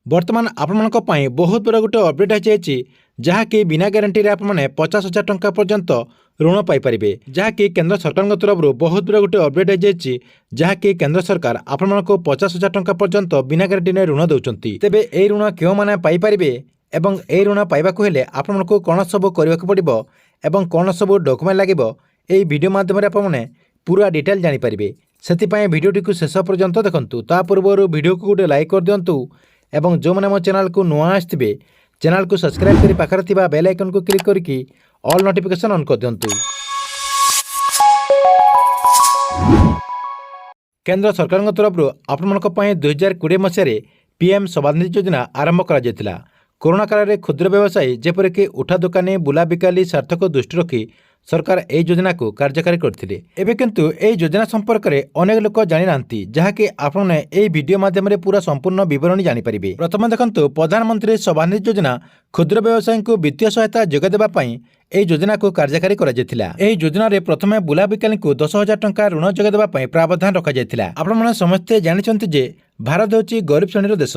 बर्तमान आपमनक पई बहुत बड़ा गोटे अपडेट आछि जहाँकि बिना ग्यारंटी आपने 50,000 टंका पर्यंत ऋण पाइपर जहाँकि केंद्र सरकार तरफ बहुत बड़ा गोटे अपडेट आछि जहाँकि केंद्र सरकार आपको 50,000 टंका पर्यंत बिना ग्यारंटी ऋण दौरान तेबे ए ऋण क्यों मैंने पाइपर एवं ए ऋण पाइबाकू हेले आपको कौन सब करने पड़ो एवं कौन सब डॉक्यूमेंट लगे यही वीडियो माध्यम आपने पूरा डिटेल जानीपारे से भिडियोटी को शेष पर्यंत देखूँ ता पूर्व वीडियो को गोटे लाइक कर दिंतु एवं जो मैंने मो चैनल को नुआ आसवे चैनल को सब्सक्राइब कर पाखर थिबा बेल आइकन को क्लिक करके ऑल नोटिफिकेशन ऑन कर दिंतु। केंद्र सरकार तरफ आपमनक पई 2020 मसीह पीएम स्वनिधि योजना आरंभ करा कोरोना काल में क्षुद्र व्यवसायी जेपरिक उठा दुकानी बुला बिकाली स्वार्थ को दृष्टि रखी सरकार यह योजना को कार्यकारी करथिले। एबे किंतु यह योजना संपर्क में अनेक लोक जानी नांती जहाँकि आपने यह वीडियो माध्यम पूरा संपूर्ण विवरणी जानीपारे। प्रथम देखंतु प्रधानमंत्री स्वनिधि योजना क्षुद्र व्यवसायी को वित्तीय सहायता जोगाई देबा पई यह योजना को कार्यकारी करा जायतिला। एही योजना रे प्रथमे बुला बिकाली को 10,000 टंका ऋण जोगाई देबा पई प्रावधान रखा जायतिला। आपण माने समस्ते जानिचंती जे भारत होची गरीब श्रेणीर देश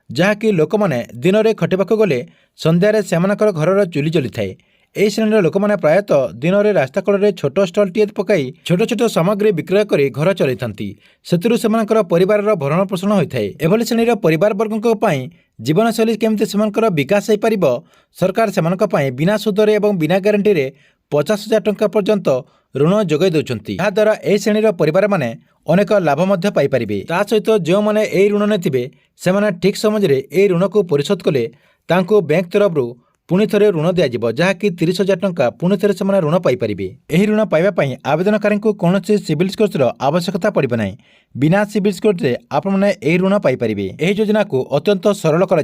जहाँकि लोक मैंने दिन में खटिबाक गले संध्यारे सेमानकर घरर चुली जली थाए। यह श्रेणीर लोक मैंने प्रायतः दिन में रास्ता कड़े छोट स्टलटीए पकाई छोट छोट सामग्री विक्रय कर घर चलती से परिवार भरण पोषण होता है। एभली श्रेणीर परिवार वर्गों जीवनशैली केमती से विकास हो पार सरकार से बिना सुधरे और बिना ग्यारंटी रे 50,000 टंका पर्यंत ऋण जोगाई देउछंती। या द्वारा यह श्रेणीर परिवार माने अनेक लाभ पाइपर। ता सहित जो मैंने यही ऋण ने से ठीक समय यह ऋण को परिशोध कले तांको बैंक तरफ पुणी थे ऋण दिज्व जहाँकि 30,000 टंका पुणी थे से ऋण पाइपर। यह ऋण पाइबापी आवेदनकारी को कौन सिविल स्कोर आवश्यकता पड़े ना। बिना सिविल स्कोर आपने यह ऋण पाइपर। यह योजना को अत्यंत सरल कर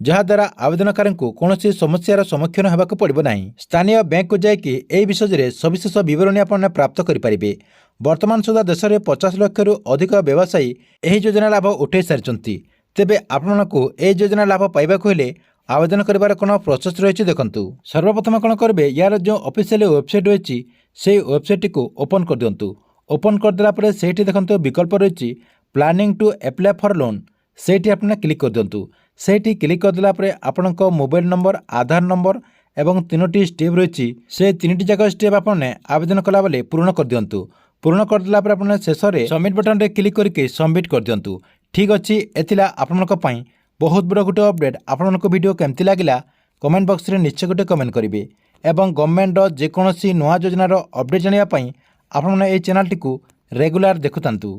जहाद्वारा आवेदनकारी को कौन समस्यार सम्मुखीन होगा पड़ो ना। स्थानीय बैंक को जाकि विषय में सविशेष बरणी आपने प्राप्त करेंगे। वर्तमान सुधा देश में 50 लाख रु अधिक व्यवसायी यह योजना लाभ उठाई सारी। तेबे आपको यह योजना लाभ पाइबाकू हेले आवेदन करिवार कोन प्रोसेस रही देखंतु। सर्वप्रथम कौन करेंगे यार जो ऑफिशियल वेबसाइट रही से वेबसाइट को ओपन कर दिंतु। ओपन करदेला परे सेठी देखंतु विकल्प रही planning to apply for loan सेठी आपने क्लिक कर दिंतु। सेठी क्लिक करदेला परे आपनक मोबाइल नंबर आधार नंबर एवं 3टी स्टेप रही से 3टी जाक स्टेप आपने आवेदन कला बेले पूर्ण कर दिंतु। पूर्ण करदेला परे आपने शेष में सबमिट बटन रे क्लिक करके सबमिट कर दिंतु। ठीक अच्छी एथिला आपनक पई बहुत बड़ा गोटे अपडेट। आपनको वीडियो केमती लगिला कमेंट बॉक्स रे निश्चय गोटे कमेंट करेंगे एवं गवर्नमेंट जेकोसी नुआ योजनार अपडेट जानापी आपने ये चैनल टी रेगुलर देखुतांतु।